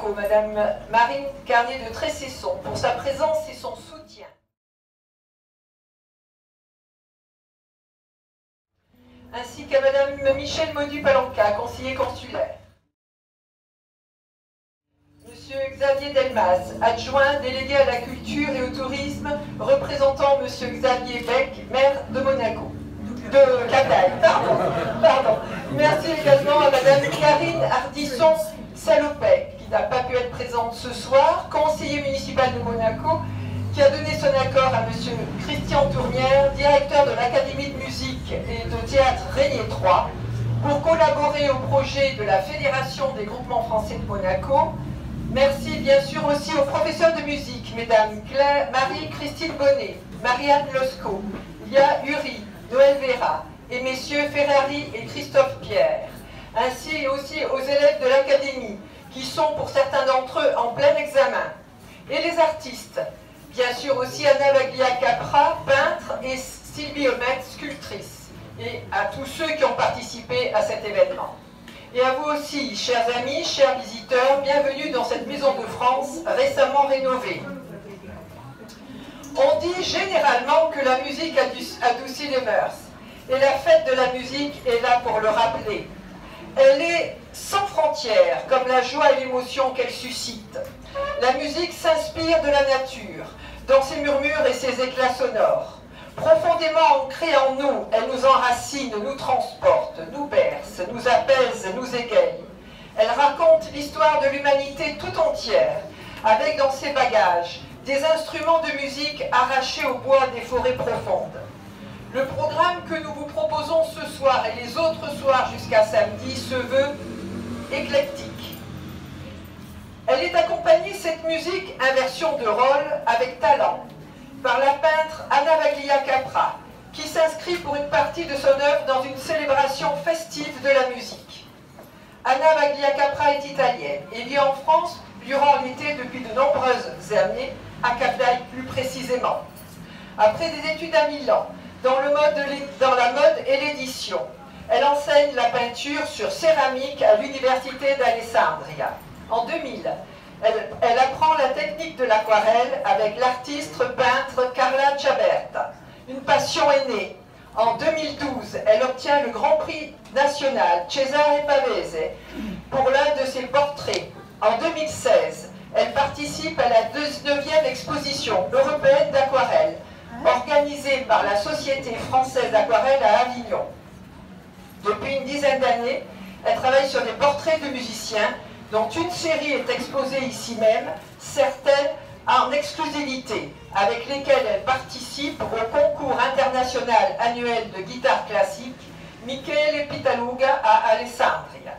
Monaco, Madame Marine Carnier de Tressesson, pour sa présence et son soutien. Ainsi qu'à Madame Michel Maudu-Palanca, conseiller consulaire. Monsieur Xavier Delmas, adjoint délégué à la culture et au tourisme, représentant Monsieur Xavier Beck, maire de Monaco. De Cadaille, pardon. Merci également à Madame Karine Ardisson-Salopek, qui n'a pas pu être présente ce soir, conseiller municipal de Monaco, qui a donné son accord à Monsieur Christian Tournière, directeur de l'Académie de musique et de théâtre Régnier III, pour collaborer au projet de la Fédération des groupements français de Monaco. Merci bien sûr aussi aux professeurs de musique, Mesdames Marie-Christine Bonnet, Marianne Losco, Lia Uri, Noël Vera et Messieurs Ferrari et Christophe Pierre, ainsi aussi aux élèves de l'Académie, qui sont pour certains d'entre eux en plein examen, et les artistes, bien sûr aussi Anna Baglia-Capra, peintre, et Sylvie Omet, sculptrice, et à tous ceux qui ont participé à cet événement. Et à vous aussi, chers amis, chers visiteurs, bienvenue dans cette Maison de France récemment rénovée. On dit généralement que la musique adoucit les mœurs, et la fête de la musique est là pour le rappeler. Elle est sans frontières, comme la joie et l'émotion qu'elle suscite. La musique s'inspire de la nature, dans ses murmures et ses éclats sonores. Profondément ancrée en nous, elle nous enracine, nous transporte, nous berce, nous apaise, nous égaye. Elle raconte l'histoire de l'humanité tout entière, avec dans ses bagages des instruments de musique arrachés au bois des forêts profondes. Le programme que nous vous proposons ce soir et les autres soirs jusqu'à samedi se veut éclectique. Elle est accompagnée, cette musique, inversion de rôle avec talent, par la peintre Anna Baglia-Capra, qui s'inscrit pour une partie de son œuvre dans une célébration festive de la musique. Anna Baglia-Capra est italienne et vit en France durant l'été depuis de nombreuses années, à Cadaille plus précisément. Après des études à Milan, dans la mode et l'édition, elle enseigne la peinture sur céramique à l'université d'Alessandria. En 2000, elle apprend la technique de l'aquarelle avec l'artiste peintre Carla Ciaberta. Une passion est née. En 2012, elle obtient le Grand Prix national Cesare Pavese pour l'un de ses portraits. En 2016, elle participe à la 19e exposition européenne d'aquarelle, organisée par la Société française d'aquarelle à Avignon. Depuis une dizaine d'années, elle travaille sur des portraits de musiciens, dont une série est exposée ici même, certaines en exclusivité, avec lesquelles elle participe au concours international annuel de guitare classique Michele Pitaluga à Alessandria.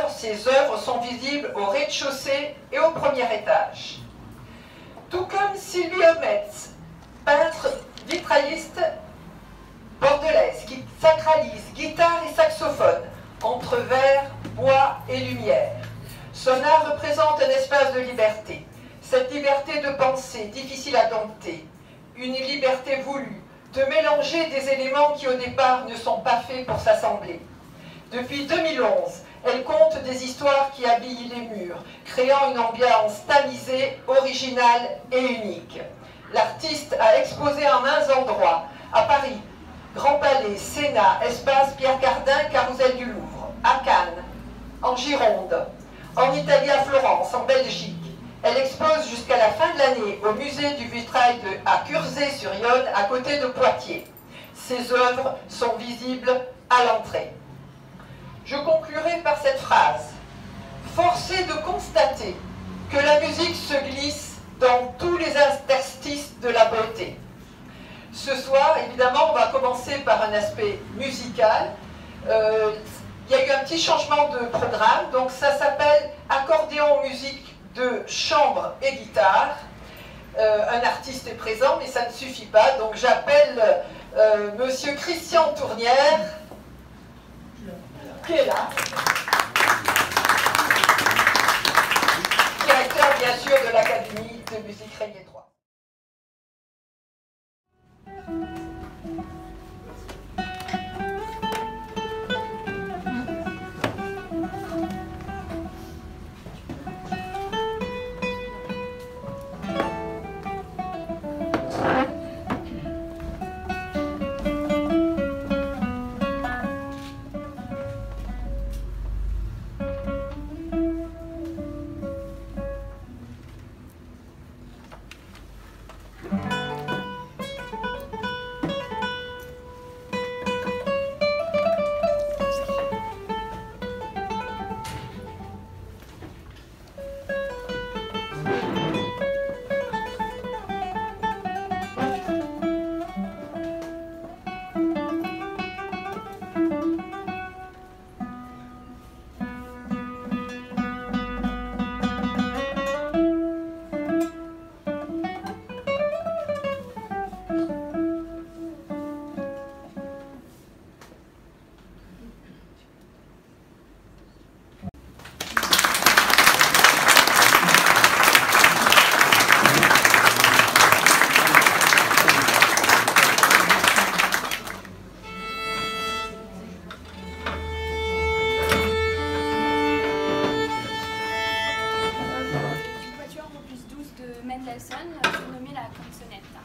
Ses œuvres sont visibles au rez-de-chaussée et au premier étage. Tout comme Sylvie Ometz, peintre vitrailliste bordelaise, qui sacralise guitare et saxophone entre verre, bois et lumière. Son art représente un espace de liberté. Cette liberté de pensée, difficile à dompter. Une liberté voulue, de mélanger des éléments qui au départ ne sont pas faits pour s'assembler. Depuis 2011, elle compte des histoires qui habillent les murs, créant une ambiance tamisée, originale et unique. L'artiste a exposé en mains endroits, à Paris, Grand Palais, Sénat, Espace Pierre Cardin, Carrousel du Louvre, à Cannes, en Gironde, en Italie à Florence, en Belgique. Elle expose jusqu'à la fin de l'année au musée du vitrail à Curzé-sur-Yonne, à côté de Poitiers. Ses œuvres sont visibles à l'entrée. Je conclurai par cette phrase. Force est de constater que la musique se glisse dans tous les interstices de la beauté. Ce soir, évidemment, on va commencer par un aspect musical. Il y a eu un petit changement de programme, donc ça s'appelle accordéon musique de chambre et guitare. Un artiste est présent, mais ça ne suffit pas, donc j'appelle Monsieur Christian Tournière, qui est là, directeur bien sûr de l'Académie de musique Régnier III. Mendelssohn, surnommée la canzonetta.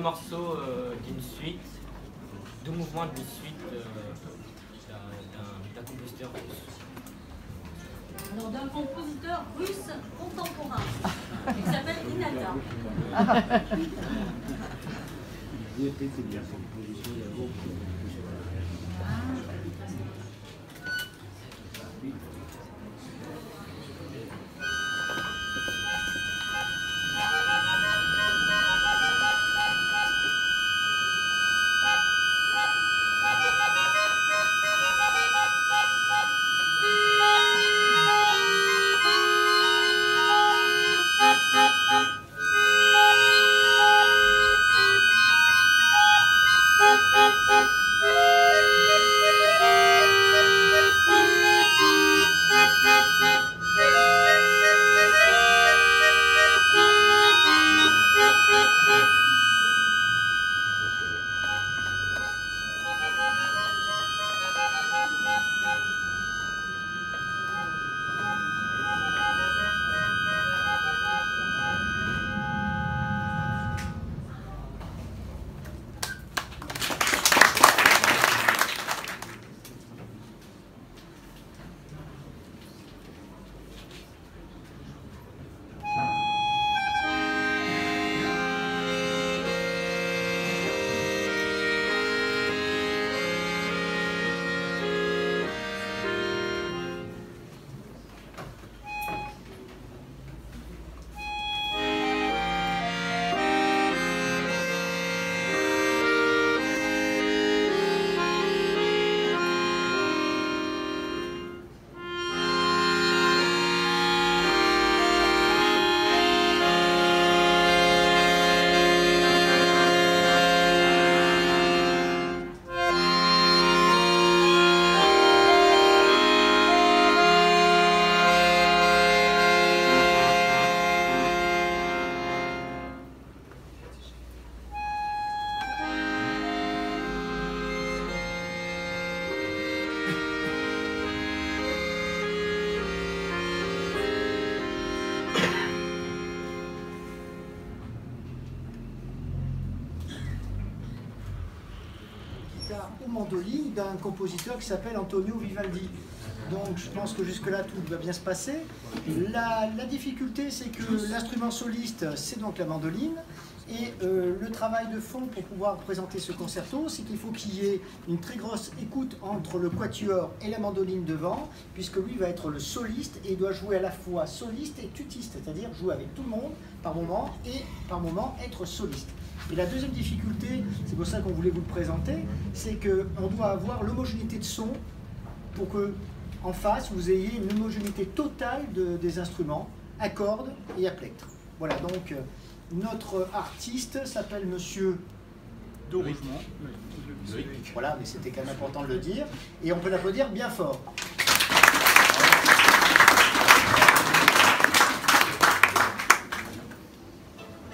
morceaux d'une suite, deux mouvements d'une suite d'un compositeur russe. Alors d'un compositeur russe contemporain, qui s'appelle Inata. Aux mandolines d'un compositeur qui s'appelle Antonio Vivaldi. Donc je pense que jusque-là tout va bien se passer. La difficulté, c'est que l'instrument soliste, c'est donc la mandoline. Et le travail de fond pour pouvoir présenter ce concerto, c'est qu'il faut qu'il y ait une très grosse écoute entre le quatuor et la mandoline devant, puisque lui va être le soliste et il doit jouer à la fois soliste et tutiste, c'est-à-dire jouer avec tout le monde par moment et par moment être soliste. Et la deuxième difficulté, c'est pour ça qu'on voulait vous le présenter, c'est qu'on doit avoir l'homogénéité de son pour que en face vous ayez une homogénéité totale des instruments, à cordes et à plectre. Voilà, donc notre artiste s'appelle Monsieur Dorigement. Voilà, mais c'était quand même important de le dire. Et on peut l'applaudir bien fort.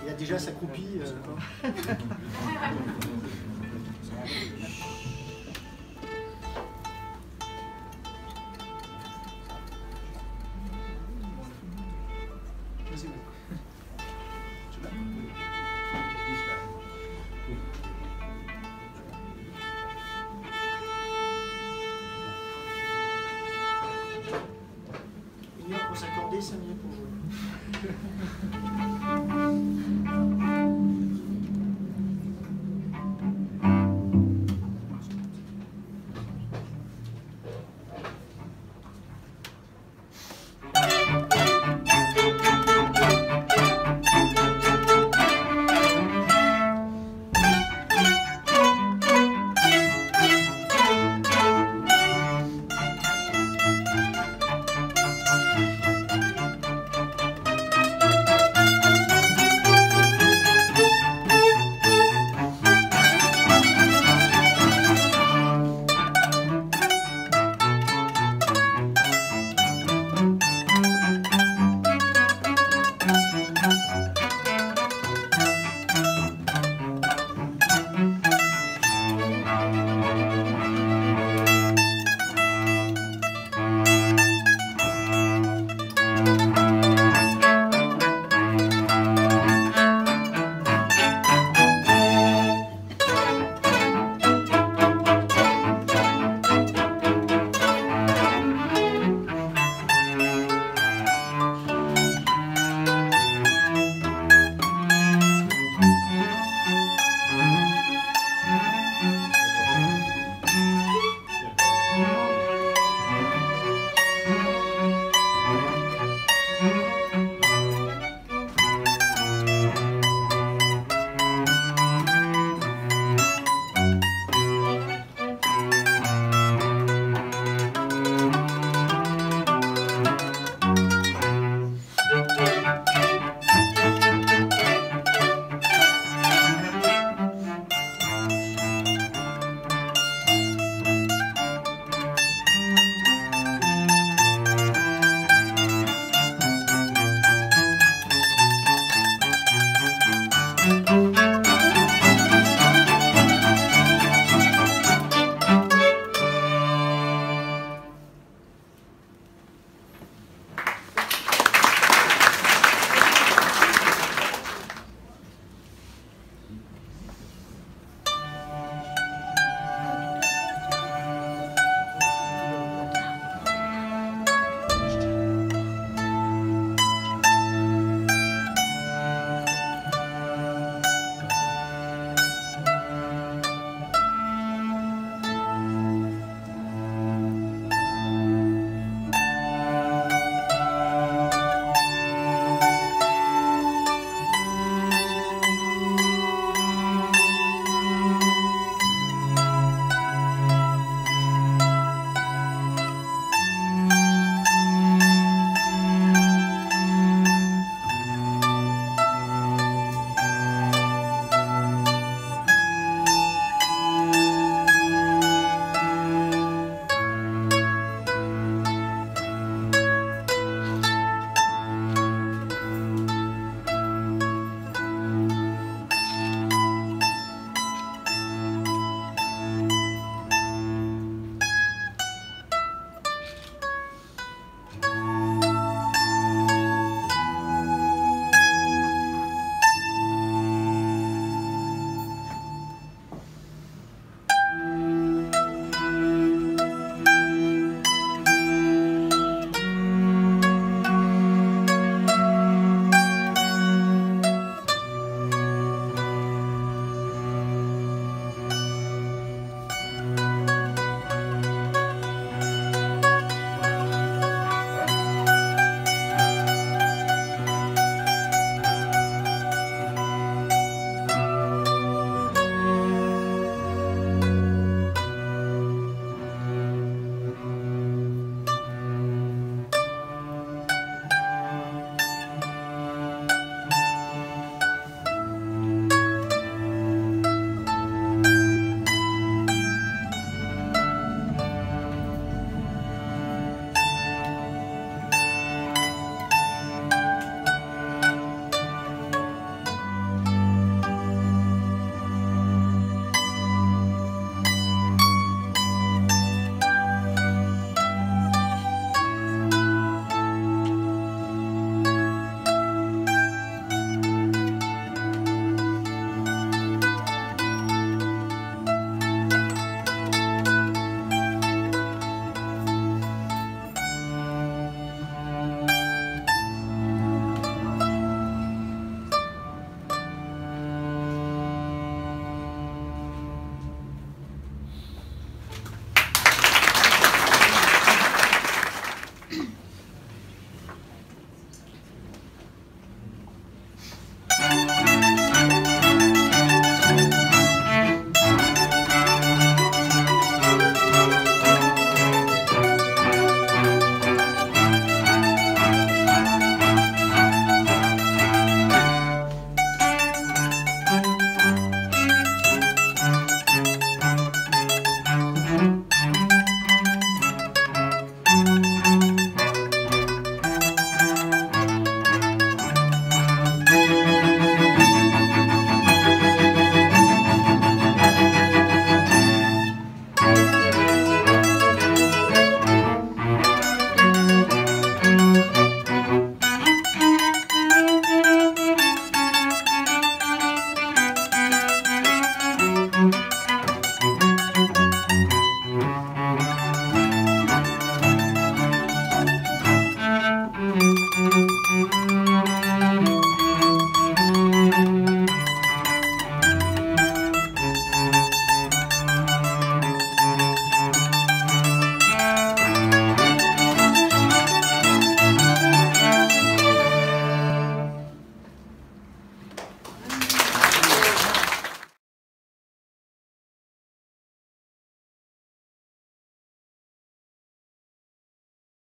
Il a déjà s'accroupi. Vas-y, pour s'accorder, 5 minutes pour jouer.